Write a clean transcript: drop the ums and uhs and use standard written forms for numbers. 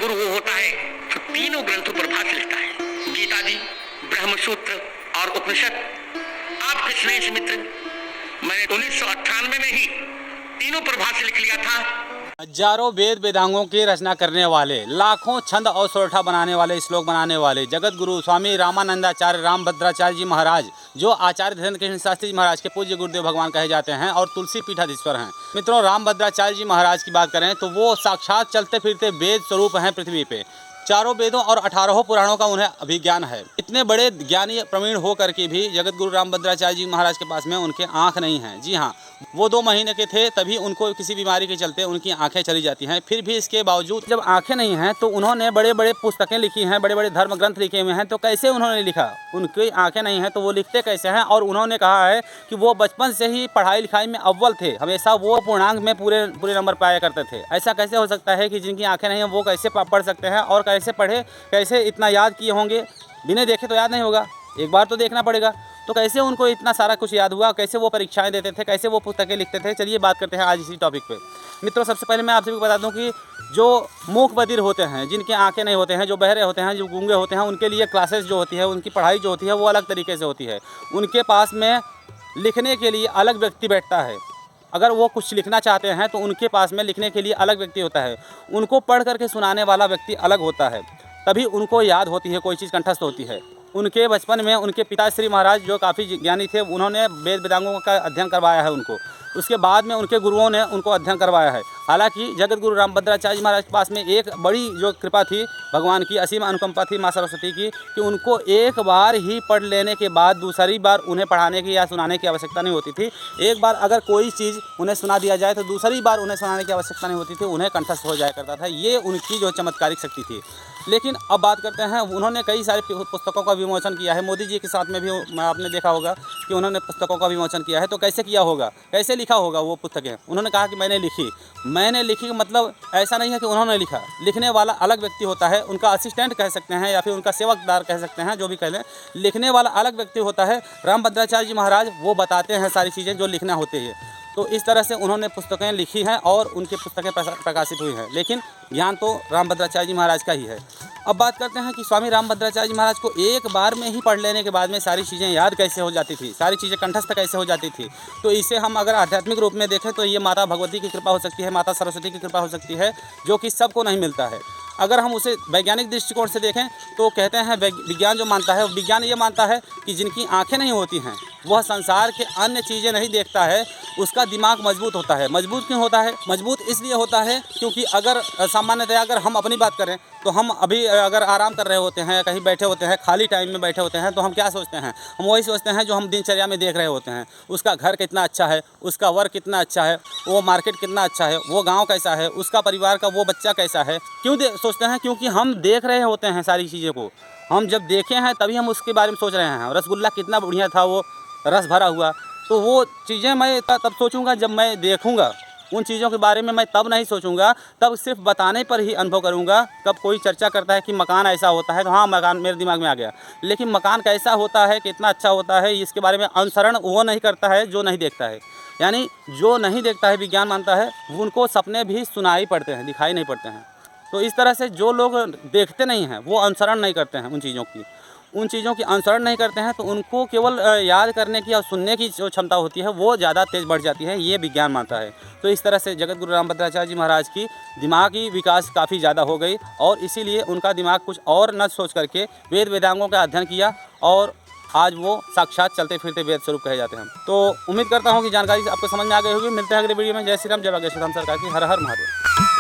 जगत गुरु वो होता है जो तीनों ग्रंथों पर भाष्य लिखता है, गीता जी, ब्रह्मसूत्र और उपनिषद। आपके स्नेह से मित्र, मैंने 1998 में ही तीनों पर भाष्य लिख लिया था। हजारों वेद वेदांगों की रचना करने वाले, लाखों छंद और सोरठा बनाने वाले, श्लोक बनाने वाले जगत गुरु स्वामी रामानंदाचार्य रामभद्राचार्य जी महाराज, जो आचार्य धीरेन्द्र कृष्ण शास्त्री जी महाराज के पूज्य गुरुदेव भगवान कहे जाते हैं और तुलसी पीठाधीश्वर हैं। मित्रों, रामभद्राचार्य जी महाराज की बात करें तो वो साक्षात चलते फिरते वेद स्वरूप हैं पृथ्वी पे। चारों वेदों और 18 पुराणों का उन्हें अभिज्ञान है। इतने बड़े ज्ञानी प्रवीण होकर के भी जगत गुरु रामभद्राचार्य जी महाराज के पास में उनके आँख नहीं है। जी हाँ, वो 2 महीने के थे तभी उनको किसी बीमारी के चलते उनकी आंखें चली जाती हैं। फिर भी इसके बावजूद जब आंखें नहीं हैं तो उन्होंने बड़े बड़े पुस्तकें लिखी हैं, बड़े बड़े धर्म ग्रंथ लिखे हुए हैं। तो कैसे उन्होंने लिखा? उनकी आंखें नहीं हैं तो वो लिखते कैसे हैं? और उन्होंने कहा है कि वो बचपन से ही पढ़ाई लिखाई में अव्वल थे, हमेशा वो पूर्णांक में पूरे नंबर पाया करते थे। ऐसा कैसे हो सकता है कि जिनकी आंखें नहीं हैं वो कैसे पढ़ सकते हैं? और कैसे पढ़े, कैसे इतना याद किए होंगे? बिना देखे तो याद नहीं होगा, एक बार तो देखना पड़ेगा। तो कैसे उनको इतना सारा कुछ याद हुआ? कैसे वो परीक्षाएं देते थे? कैसे वो पुस्तकें लिखते थे? चलिए बात करते हैं आज इसी टॉपिक पे। मित्रों, सबसे पहले मैं आप सभी को बता दूं कि जो मूक बधिर होते हैं, जिनके आंखें नहीं होते हैं, जो बहरे होते हैं, जो गूंगे होते हैं, उनके लिए क्लासेस जो होती है, उनकी पढ़ाई जो होती है वो अलग तरीके से होती है। उनके पास में लिखने के लिए अलग व्यक्ति बैठता है। अगर वो कुछ लिखना चाहते हैं तो उनके पास में लिखने के लिए अलग व्यक्ति होता है। उनको पढ़ करके सुनाने वाला व्यक्ति अलग होता है, तभी उनको याद होती है, कोई चीज़ कंठस्थ होती है। उनके बचपन में उनके पिताश्री महाराज जो काफ़ी ज्ञानी थे, उन्होंने वेद वेदांगों का अध्ययन करवाया है उनको। उसके बाद में उनके गुरुओं ने उनको अध्ययन करवाया है। हालांकि जगत गुरु रामभद्राचार्य जी महाराज के पास में एक बड़ी जो कृपा थी, भगवान की असीम अनुकंपा थी माँ सरस्वती की, कि उनको एक बार ही पढ़ लेने के बाद दूसरी बार उन्हें पढ़ाने की या सुनाने की आवश्यकता नहीं होती थी। एक बार अगर कोई चीज़ उन्हें सुना दिया जाए तो दूसरी बार उन्हें सुनाने की आवश्यकता नहीं होती थी, उन्हें कंठस्थ हो जाया करता था। ये उनकी जो चमत्कारिक शक्ति थी। लेकिन अब बात करते हैं, उन्होंने कई सारी पुस्तकों का विमोचन किया है। मोदी जी के साथ में भी आपने देखा होगा कि उन्होंने पुस्तकों का विमोचन किया है। तो कैसे किया होगा, कैसे लिखा होगा वो पुस्तकें? उन्होंने कहा कि मैंने लिखी मतलब ऐसा नहीं है कि उन्होंने लिखा। लिखने वाला अलग व्यक्ति होता है, उनका असिस्टेंट कह सकते हैं या फिर उनका सेवकदार कह सकते हैं, जो भी कह लें। लिखने वाला अलग व्यक्ति होता है। रामभद्राचार्य जी महाराज वो बताते हैं सारी चीज़ें जो लिखना होती है। तो इस तरह से उन्होंने पुस्तकें लिखी हैं और उनकी पुस्तकें प्रकाशित हुई हैं। लेकिन ज्ञान तो रामभद्राचार्य जी महाराज का ही है। अब बात करते हैं कि स्वामी रामभद्राचार्य जी महाराज को एक बार में ही पढ़ लेने के बाद में सारी चीज़ें याद कैसे हो जाती थी, सारी चीज़ें कंठस्थ कैसे हो जाती थी। तो इसे हम अगर आध्यात्मिक रूप में देखें तो ये माता भगवती की कृपा हो सकती है, माता सरस्वती की कृपा हो सकती है, जो कि सबको नहीं मिलता है। अगर हम उसे वैज्ञानिक दृष्टिकोण से देखें तो कहते हैं, विज्ञान जो मानता है, विज्ञान ये मानता है कि जिनकी आंखें नहीं होती हैं वह संसार के अन्य चीज़ें नहीं देखता है, उसका दिमाग मजबूत होता है। मजबूत क्यों होता है? मजबूत इसलिए होता है क्योंकि अगर सामान्यतः अगर हम अपनी बात करें तो हम अभी अगर आराम कर रहे होते हैं, कहीं बैठे होते हैं, खाली टाइम में बैठे होते हैं, तो हम क्या सोचते हैं? हम वही सोचते हैं जो हम दिनचर्या में देख रहे होते हैं। उसका घर कितना अच्छा है, उसका वर्क कितना अच्छा है, वो मार्केट कितना अच्छा है, वो गाँव कैसा है, उसका परिवार का वो बच्चा कैसा है। क्यों सोचते हैं? क्योंकि हम देख रहे होते हैं सारी चीज़ों को। हम जब देखे हैं तभी हम उसके बारे में सोच रहे हैं। रसगुल्ला कितना बढ़िया था, वो रस भरा हुआ। तो वो चीज़ें मैं तब सोचूंगा जब मैं देखूंगा। उन चीज़ों के बारे में मैं तब नहीं सोचूंगा, तब सिर्फ बताने पर ही अनुभव करूंगा। कब कोई चर्चा करता है कि मकान ऐसा होता है तो हाँ, मकान मेरे दिमाग में आ गया। लेकिन मकान कैसा होता है, कितना अच्छा होता है, इसके बारे में अनुसरण वो नहीं करता है जो नहीं देखता है। यानी जो नहीं देखता है, विज्ञान मानता है, उनको सपने भी सुनाई पड़ते हैं, दिखाई नहीं पड़ते हैं। तो इस तरह से जो लोग देखते नहीं हैं वो अनुसरण नहीं करते हैं उन चीज़ों की अनुसरण नहीं करते हैं, तो उनको केवल याद करने की और सुनने की जो क्षमता होती है वो ज़्यादा तेज़ बढ़ जाती है, ये विज्ञान मानता है। तो इस तरह से जगत गुरु रामभद्राचार्य जी महाराज की दिमागी विकास काफ़ी ज़्यादा हो गई और इसीलिए उनका दिमाग कुछ और न सोच करके वेद वेदांगों का अध्ययन किया और आज वो साक्षात चलते फिरते वेद स्वरूप कहे जाते हैं। तो उम्मीद करता हूँ कि जानकारी आपको समझ में आ गई होगी। मिलते हैं अगले वीडियो में। जय श्री राम, जय भाग्य श्री राम सरकार की। हर हर महादेव।